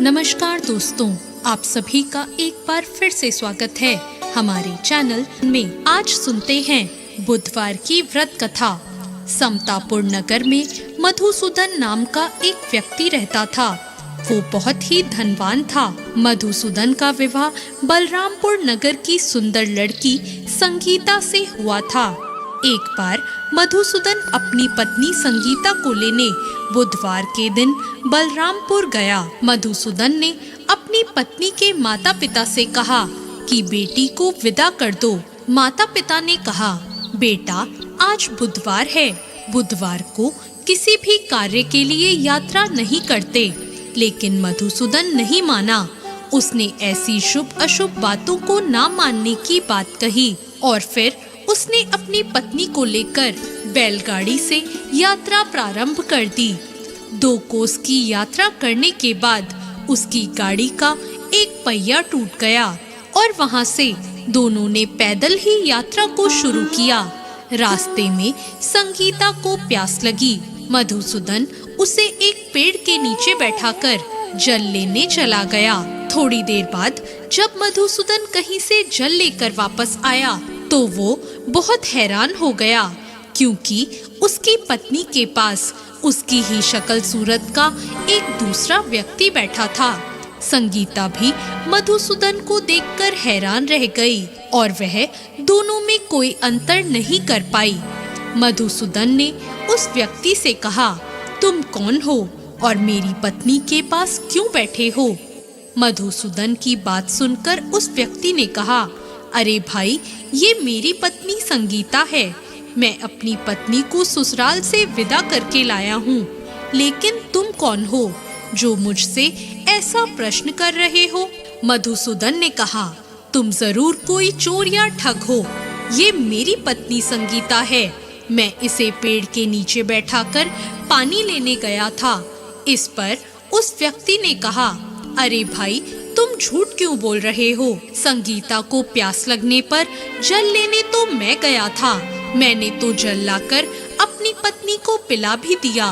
नमस्कार दोस्तों, आप सभी का एक बार फिर से स्वागत है हमारे चैनल में। आज सुनते हैं बुधवार की व्रत कथा। समतापुर नगर में मधुसूदन नाम का एक व्यक्ति रहता था। वो बहुत ही धनवान था। मधुसूदन का विवाह बलरामपुर नगर की सुंदर लड़की संगीता से हुआ था। एक बार मधुसूदन अपनी पत्नी संगीता को लेने बुधवार के दिन बलरामपुर गया। मधुसूदन ने अपनी पत्नी के माता पिता से कहा कि बेटी को विदा कर दो। माता पिता ने कहा, बेटा आज बुधवार है, बुधवार को किसी भी कार्य के लिए यात्रा नहीं करते। लेकिन मधुसूदन नहीं माना। उसने ऐसी शुभ अशुभ बातों को ना मानने की बात कही और फिर उसने अपनी पत्नी को लेकर बैलगाड़ी से यात्रा प्रारंभ कर दी। 2 कोस की यात्रा करने के बाद उसकी गाड़ी का एक पहिया टूट गया और वहां से दोनों ने पैदल ही यात्रा को शुरू किया। रास्ते में संगीता को प्यास लगी। मधुसूदन उसे एक पेड़ के नीचे बैठाकर जल लेने चला गया। थोड़ी देर बाद जब मधुसूदन कहीं से जल लेकर वापस आया तो वो बहुत हैरान हो गया, क्योंकि उसकी पत्नी के पास उसकी ही शक्ल सूरत का एक दूसरा व्यक्ति बैठा था। संगीता भी मधुसूदन को देखकर हैरान रह गई और वह दोनों में कोई अंतर नहीं कर पाई। मधुसूदन ने उस व्यक्ति से कहा, तुम कौन हो और मेरी पत्नी के पास क्यों बैठे हो? मधुसूदन की बात सुनकर उस व्यक्ति ने कहा, अरे भाई, ये मेरी पत्नी संगीता है। मैं अपनी पत्नी को ससुराल से विदा करके लाया हूँ। लेकिन तुम कौन हो जो मुझसे ऐसा प्रश्न कर रहे हो? मधुसूदन ने कहा, तुम जरूर कोई चोर या ठग हो। ये मेरी पत्नी संगीता है। मैं इसे पेड़ के नीचे बैठाकर पानी लेने गया था। इस पर उस व्यक्ति ने कहा, अरे भाई, तुम झूठ क्यों बोल रहे हो? संगीता को प्यास लगने पर जल लेने तो मैं गया था। मैंने तो जल लाकर अपनी पत्नी को पिला भी दिया।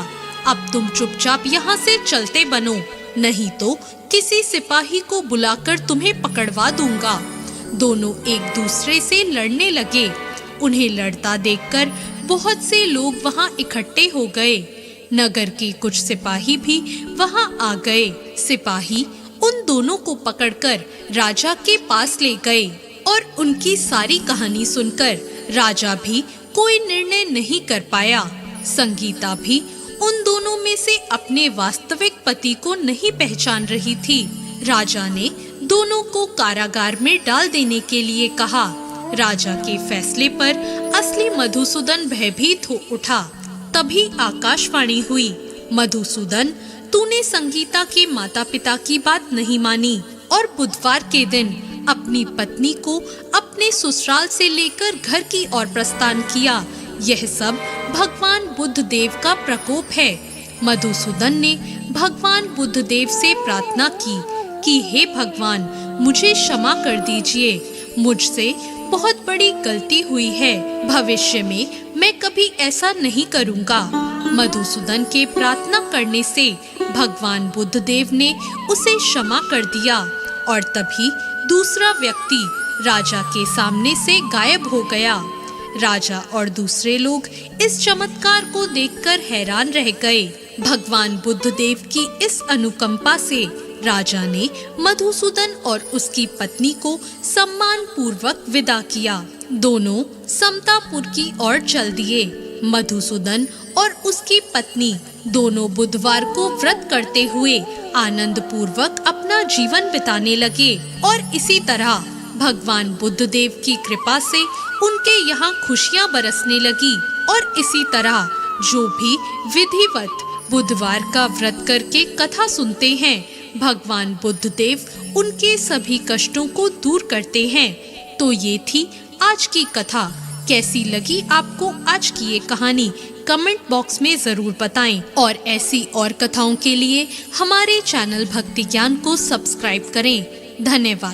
अब तुम चुपचाप यहाँ से चलते बनो, नहीं तो किसी सिपाही को बुलाकर तुम्हें पकड़वा दूंगा। दोनों एक दूसरे से लड़ने लगे। उन्हें लड़ता देखकर बहुत से लोग वहाँ इकट्ठे हो गए। नगर के कुछ सिपाही भी वहाँ आ गए। सिपाही उन दोनों को पकड़कर राजा के पास ले गए और उनकी सारी कहानी सुनकर राजा भी कोई निर्णय नहीं कर पाया। संगीता भी उन दोनों में से अपने वास्तविक पति को नहीं पहचान रही थी। राजा ने दोनों को कारागार में डाल देने के लिए कहा। राजा के फैसले पर असली मधुसूदन भयभीत हो उठा। तभी आकाशवाणी हुई, मधुसूदन, तूने संगीता के माता पिता की बात नहीं मानी और बुधवार के दिन अपनी पत्नी को अपने ससुराल से लेकर घर की ओर प्रस्थान किया। यह सब भगवान बुद्ध देव का प्रकोप है। मधुसूदन ने भगवान बुद्ध देव से प्रार्थना की कि हे भगवान, मुझे क्षमा कर दीजिए। मुझसे बहुत बड़ी गलती हुई है। भविष्य में मैं कभी ऐसा नहीं करूँगा। मधुसूदन के प्रार्थना करने से भगवान बुद्ध देव ने उसे क्षमा कर दिया और तभी दूसरा व्यक्ति राजा के सामने से गायब हो गया। राजा और दूसरे लोग इस चमत्कार को देखकर हैरान रह गए। भगवान बुद्ध देव की इस अनुकंपा से राजा ने मधुसूदन और उसकी पत्नी को सम्मान पूर्वक विदा किया। दोनों समतापुर की ओर चल दिए। मधुसूदन और उसकी पत्नी दोनों बुधवार को व्रत करते हुए आनंद पूर्वक अपना जीवन बिताने लगे और इसी तरह भगवान बुद्ध देव की कृपा से उनके यहाँ खुशियाँ बरसने लगी। और इसी तरह जो भी विधिवत बुधवार का व्रत करके कथा सुनते हैं, भगवान बुद्ध देव उनके सभी कष्टों को दूर करते हैं। तो ये थी आज की कथा। कैसी लगी आपको आज की ये कहानी? कमेंट बॉक्स में जरूर बताएं और ऐसी और कथाओं के लिए हमारे चैनल भक्ति ज्ञान को सब्सक्राइब करें। धन्यवाद।